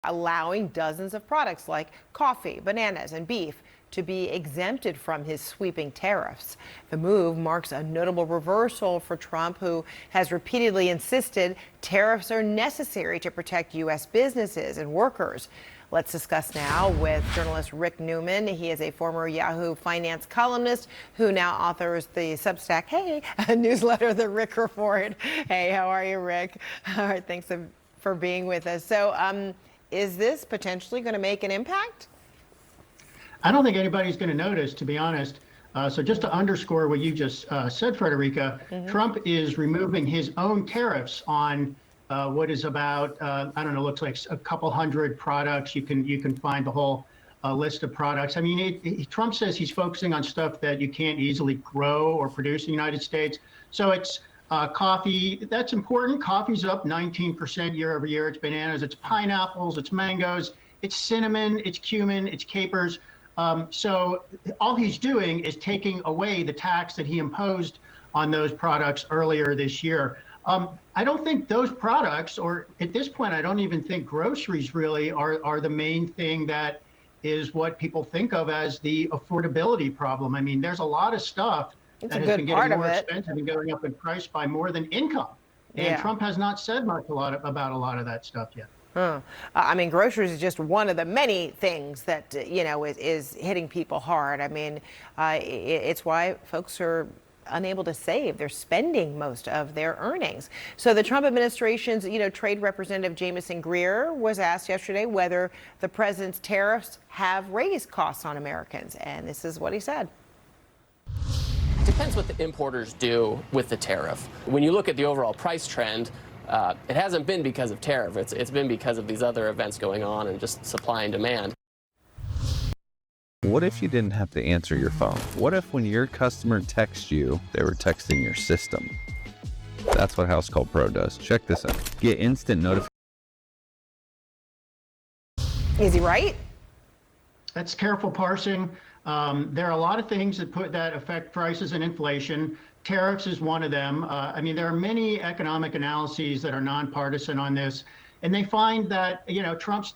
allowing dozens of products like coffee, bananas, and beef to be exempted from his sweeping tariffs. The move marks a notable reversal for Trump, who has repeatedly insisted tariffs are necessary to protect U.S. businesses and workers. Let's discuss now with journalist Rick Newman. He is a former Yahoo Finance columnist who now authors the Substack, a newsletter, The Rick Report. Hey, how are you, Rick? All right, thanks for being with us. So is this potentially going to make an impact? I don't think anybody's going to notice, to be honest. So just to underscore what you just said, Frederica, Trump is removing his own tariffs on what is about, I don't know, looks like a couple hundred products. You can find the whole list of products. I mean, Trump says he's focusing on stuff that you can't easily grow or produce in the United States. So it's coffee. That's important. Coffee's up 19% year over year. It's bananas, it's pineapples, it's mangoes, it's cinnamon, it's cumin, it's capers. So all he's doing is taking away the tax that he imposed on those products earlier this year. I don't think those products, or at this point, I don't even think groceries really are the main thing that is what people think of as the affordability problem. I mean, there's a lot of stuff that has been getting more expensive and going up in price by more than income. And Trump has not said much about a lot of that stuff yet. I mean, groceries is just one of the many things that, is hitting people hard. I mean, it's why folks are unable to save. They're spending most of their earnings. So the Trump administration's, Trade Representative Jamieson Greer was asked yesterday whether the president's tariffs have raised costs on Americans. And this is what he said. Depends what the importers do with the tariff. When you look at the overall price trend, it hasn't been because of tariff. It's been because of these other events going on and just supply and demand. What if you didn't have to answer your phone? What if when your customer texts you, they were texting your system? That's what House Call Pro does. Check this out. Get instant notifications. Is he right? That's careful parsing. There are a lot of things that affect prices and inflation. Tariffs is one of them. I mean, there are many economic analyses that are nonpartisan on this, and they find that,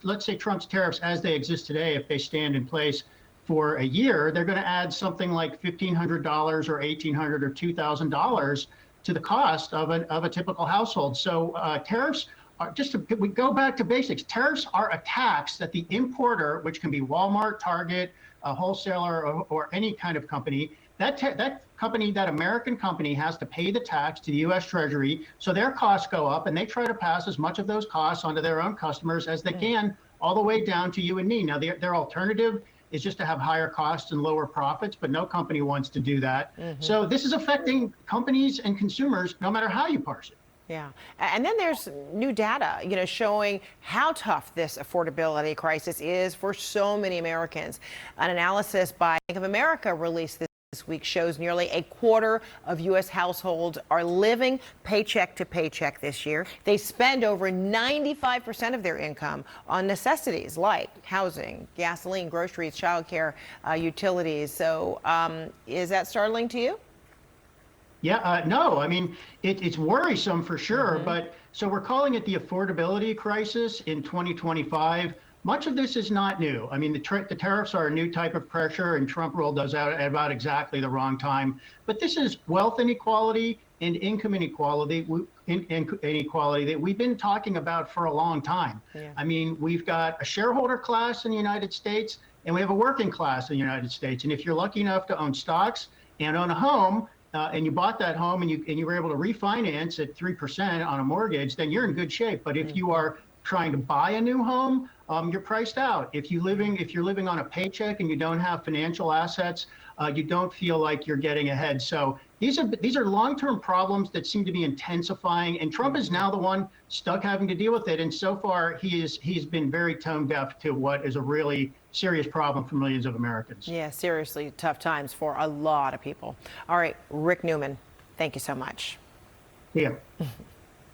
let's say Trump's tariffs as they exist today, if they stand in place for a year, they're going to add something like $1,500 or $1,800 or $2,000 to the cost of a typical household. So tariffs are we go back to basics. Tariffs are a tax that the importer, which can be Walmart, Target, a wholesaler, or any kind of company, that company, that American company, has to pay the tax to the U.S. Treasury, so their costs go up, and they try to pass as much of those costs onto their own customers as they can, all the way down to you and me. Now, their alternative is just to have higher costs and lower profits, but no company wants to do that. So this is affecting companies and consumers, no matter how you parse it. Yeah. And then there's new data, showing how tough this affordability crisis is for so many Americans. An analysis by Bank of America released this week shows nearly a quarter of U.S. households are living paycheck to paycheck this year. They spend over 95% of their income on necessities like housing, gasoline, groceries, childcare, utilities. So is that startling to you? Yeah, no, I mean, it's worrisome for sure. But so we're calling it the affordability crisis in 2025. Much of this is not new. I mean, the tariffs are a new type of pressure, and Trump rolled those out at about exactly the wrong time. But this is wealth inequality and income inequality that we've been talking about for a long time. I mean, we've got a shareholder class in the United States, and we have a working class in the United States. And if you're lucky enough to own stocks and own a home, and you bought that home and you were able to refinance at 3% on a mortgage, then you're in good shape. But if you are trying to buy a new home, you're priced out. If you're living on a paycheck and you don't have financial assets, you don't feel like you're getting ahead. So these are long-term problems that seem to be intensifying, and Trump is now the one stuck having to deal with it. And so far, he's been very tone deaf to what is a really serious problem for millions of Americans. Yeah, seriously tough times for a lot of people. All right, Rick Newman, thank you so much. Yeah.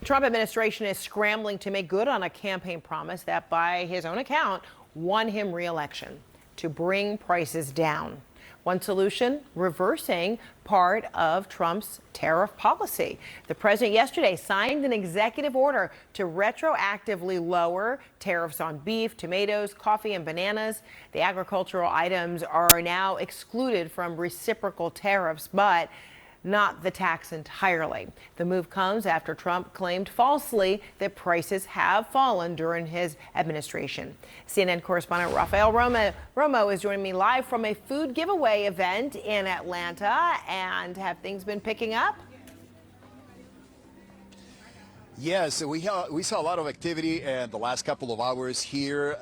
Trump administration is scrambling to make good on a campaign promise that, by his own account, won him re-election: to bring prices down. One solution, reversing part of Trump's tariff policy. The president yesterday signed an executive order to retroactively lower tariffs on beef, tomatoes, coffee, and bananas. The agricultural items are now excluded from reciprocal tariffs, but not the tax entirely. The move comes after Trump claimed falsely that prices have fallen during his administration. CNN correspondent Rafael Romo is joining me live from a food giveaway event in Atlanta. And have things been picking up? Yes, we saw a lot of activity in the last couple of hours here,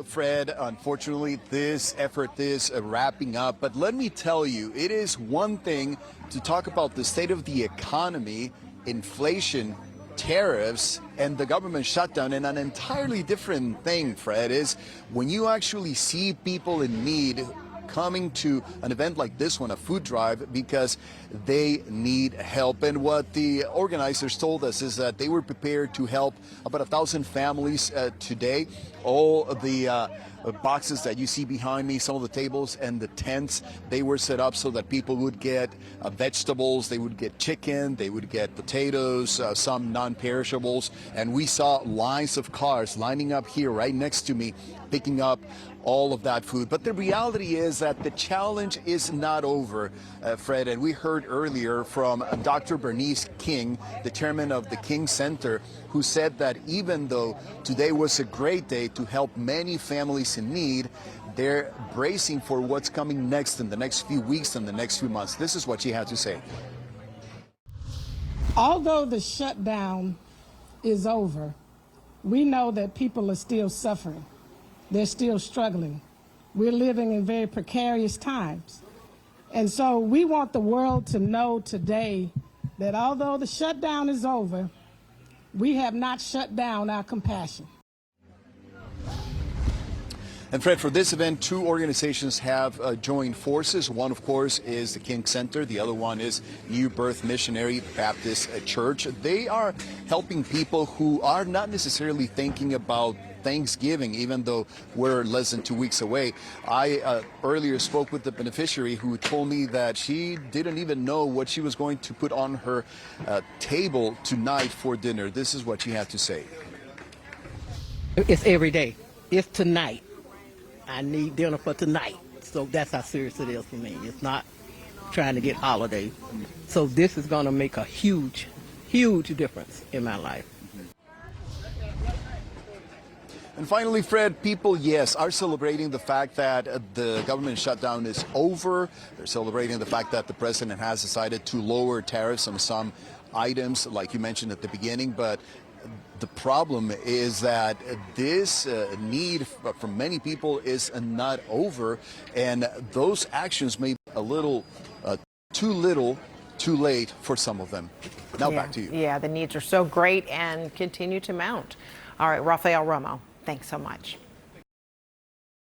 Fred. Unfortunately, this effort is wrapping up. But let me tell you, it is one thing to talk about the state of the economy, inflation, tariffs, and the government shutdown. And an entirely different thing, Fred, is when you actually see people in need coming to an event like this one, a food drive, because they need help. And what the organizers told us is that they were prepared to help about 1,000 families today. All of the boxes that you see behind me, some of the tables and the tents, they were set up so that people would get vegetables, they would get chicken, they would get potatoes, some non-perishables. And we saw lines of cars lining up here right next to me, picking up all of that food. But the reality is that the challenge is not over, Fred. And we heard earlier from Dr. Bernice King, the chairman of the King Center, who said that even though today was a great day to help many families in need, they're bracing for what's coming next in the next few weeks and the next few months. This is what she had to say. Although the shutdown is over, we know that people are still suffering. They're still struggling. We're living in very precarious times. And so we want the world to know today that although the shutdown is over, we have not shut down our compassion. And Fred, for this event, two organizations have joined forces. One, of course, is the King Center. The other one is New Birth Missionary Baptist Church. They are helping people who are not necessarily thinking about Thanksgiving, even though we're less than 2 weeks away. I earlier spoke with the beneficiary who told me that she didn't even know what she was going to put on her table tonight for dinner. This is what she had to say. It's every day. It's tonight. I need dinner for tonight. So that's how serious it is for me. It's not trying to get holiday. So this is going to make a huge, huge difference in my life. And finally, Fred, people, yes, are celebrating the fact that the government shutdown is over. They're celebrating the fact that the president has decided to lower tariffs on some items, like you mentioned at the beginning. But the problem is that this need from many people is not over, and those actions may be a little too little, too late for some of them. Now back to you. Yeah, the needs are so great and continue to mount. All right, Rafael Romo, thanks so much.